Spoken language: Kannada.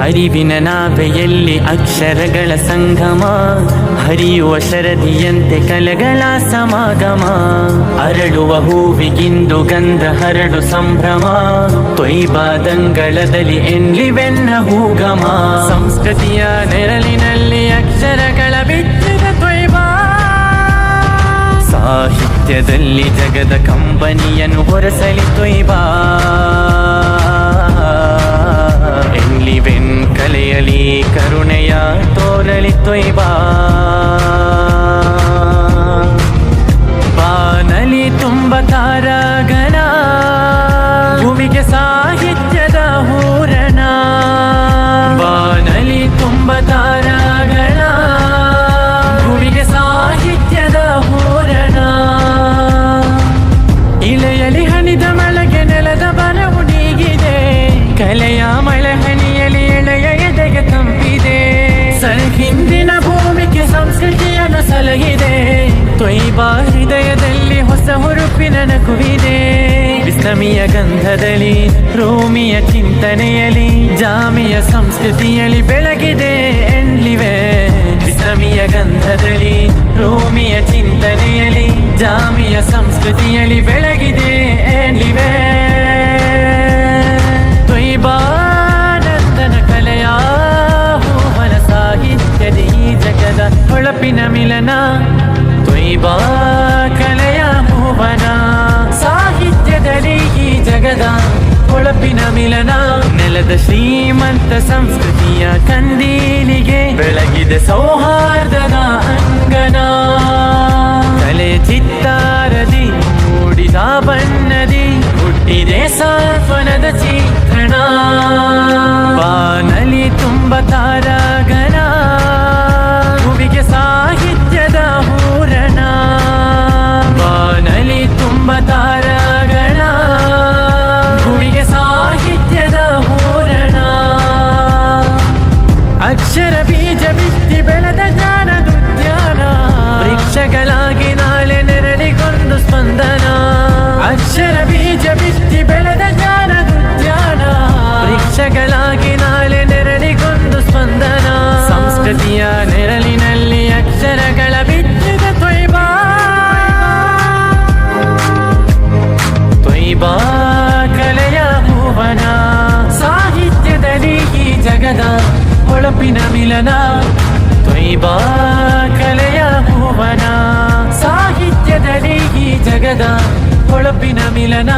ಅರಿವಿನ ನಾವೆಯಲ್ಲಿ ಅಕ್ಷರಗಳ ಸಂಗಮ, ಹರಿಯುವ ಶರದಿಯಂತೆ ಕಲೆಗಳ ಸಮಾಗಮ. ಅರಳುವ ಹೂವಿಗಿಂದು ಗಂಧ ಹರಡು ಸಂಭ್ರಮ, ತೊಯ್ಬಾದಂಗಳದಲ್ಲಿ ಎನ್ಲಿವೆನ್ನ ಹೂಗಮ. ಸಂಸ್ಕೃತಿಯ ನೆರಳಿನಲ್ಲಿ ಅಕ್ಷರಗಳ ಬಿತ್ತಿದ ತೊಯ್ಬಾ, ಸಾಹಿತ್ಯದಲ್ಲಿ ಜಗದ ಕಂಬನಿಯನ್ನು ಹೊರಸಲಿ ತೊಯ್ಬಾ. ಎನ್ಲಿವೆನ್ ಕಲೆಯಲಿ ಕರುಣೆಯ ತೋರಲಿ ತೊಯ್ಬಾ. ಬಾನಲಿ ತುಂಬ ತಾರಾಗಣ, ಭೂಮಿಗೆ ಸಾಹಿತ್ಯದ ಹೂರಣ. ಬಾನಲಿ ತುಂಬ ತಾರಾಗಣ, ಭೂಮಿಗೆ ಸಾಹಿತ್ಯದ ಹೂರಣ. ಇಳೆಯಲಿ ಹನಿದ ಮಳೆಗೆ ನೆಲದ ಬರವು ನೀಗಿದೆ, ಕಲೆಯ ಮಳೆ ಹನಿಯಲಿ ಎಳೆಯ ಎದೆಗೆ ತಂಪಿದೆ. ಹಿಂದಿನ ಭೂಮಿಗೆ ಸಂಸ್ಕೃತಿಯನ್ನು ಸಲಹಿದೆ, ತೊಯ್ಬಾ ಹೃದಯದಲ್ಲಿ ಹೊಸ ಹುರುಪಿನ ನಗುವಿದೆ. ಇಸ್ಲಾಮಿಯ ಗಂಧದಲ್ಲಿ ರೋಮಿಯ ಚಿಂತನೆಯಲ್ಲಿ, ಜಾಮಿಯ ಸಂಸ್ಕೃತಿಯಲ್ಲಿ ಬೆಳಗಿದೆ ಎನ್ಲಿವೆ. ಇಸ್ಲಾಮಿಯ ಗಂಧದಲ್ಲಿ ರೋಮಿಯ ಚಿಂತನೆಯಲ್ಲಿ, ಜಾಮಿಯ ಸಂಸ್ಕೃತಿಯಲ್ಲಿ ಬೆಳಗಿದೆ ಎನ್ಲಿವೆ. ತೊಯ್ಬಾನಂದನ ಕಲೆಯ ಹೂವನ, ಸಾಹಿತ್ಯದ ಈ ಜಗದ ಹೊಳಪಿನ ಮಿಲನ. ತೊಯ್ಬಾ ಕಲೆಯ ಹೂವನ, ಸಾಹಿತ್ಯದಲ್ಲಿ ಈ ಜಗದ ಹೊಳಪಿನ ಮಿಲನ. ನೆಲದ ಶ್ರೀಮಂತ ಸಂಸ್ಕೃತಿಯ ಕಂದೀಲಿಗೆ ಬೆಳಗಿದೆ ಸೌಹಾರ್ದದ ಅಂಗನ. ಕಲೆ ಚಿತ್ತಾರದಿ ಮೂಡಿದ ಬಣ್ಣದಿ ಹುಟ್ಟಿದೆ ಸಾಲ್ಪನದ ಚಿತ್ರಣ. ಬಾನಲಿ ತುಂಬ ತಾರಾಗಣ, ಭೂಮಿಗೆ ಸಾಹಿತ್ಯದ ಹೂರಣ. ಬಾನಲಿ ತುಂಬ ತಾರಾಗಣ, ಭೂಮಿಗೆ ಸಾಹಿತ್ಯದ ಹೂರಣ. ಅಕ್ಷರ ಬೀಜ ಬಿತ್ತಿ ಬೆಳೆದ ಜ್ಞಾನದ ಉದ್ಯಾನ, ವೃಕ್ಷಗಳಾಗಿ ನಾಳೆ ನೆರಳಿಗೊಂದು ಸ್ಪಂದನ. ಅಕ್ಷರ ಬೀಜ ಬಿತ್ತಿ ಬೆಳೆದ ಜ್ಞಾನದ ಉದ್ಯಾನ, ವೃಕ್ಷಗಳಾಗಿ ನಾಳೆ ನೆರಳಿಗೊಂದು ಸ್ಪಂದನ. ಸಂಸ್ಕೃತಿಯ ನೆರಳಿನಲ್ಲಿ ಅಕ್ಷರಗಳ ಬಿತ್ತಿದ ತೊಯ್ಬಾ. ತೊಯ್ಬಾ ಕಲೆಯ ಹೂವನ, ಸಾಹಿತ್ಯದಲ್ಲಿ ಈ ಜಗದ ಹೊಳಪಿನ ಮಿಲನ. ತೊಯ್ಬಾ ಕಲೆಯ ಹೂವನ, ಸಾಹಿತ್ಯದಲ್ಲಿ ಈ ಜಗದ ಹೊಳಪಿನ ಮಿಲನ.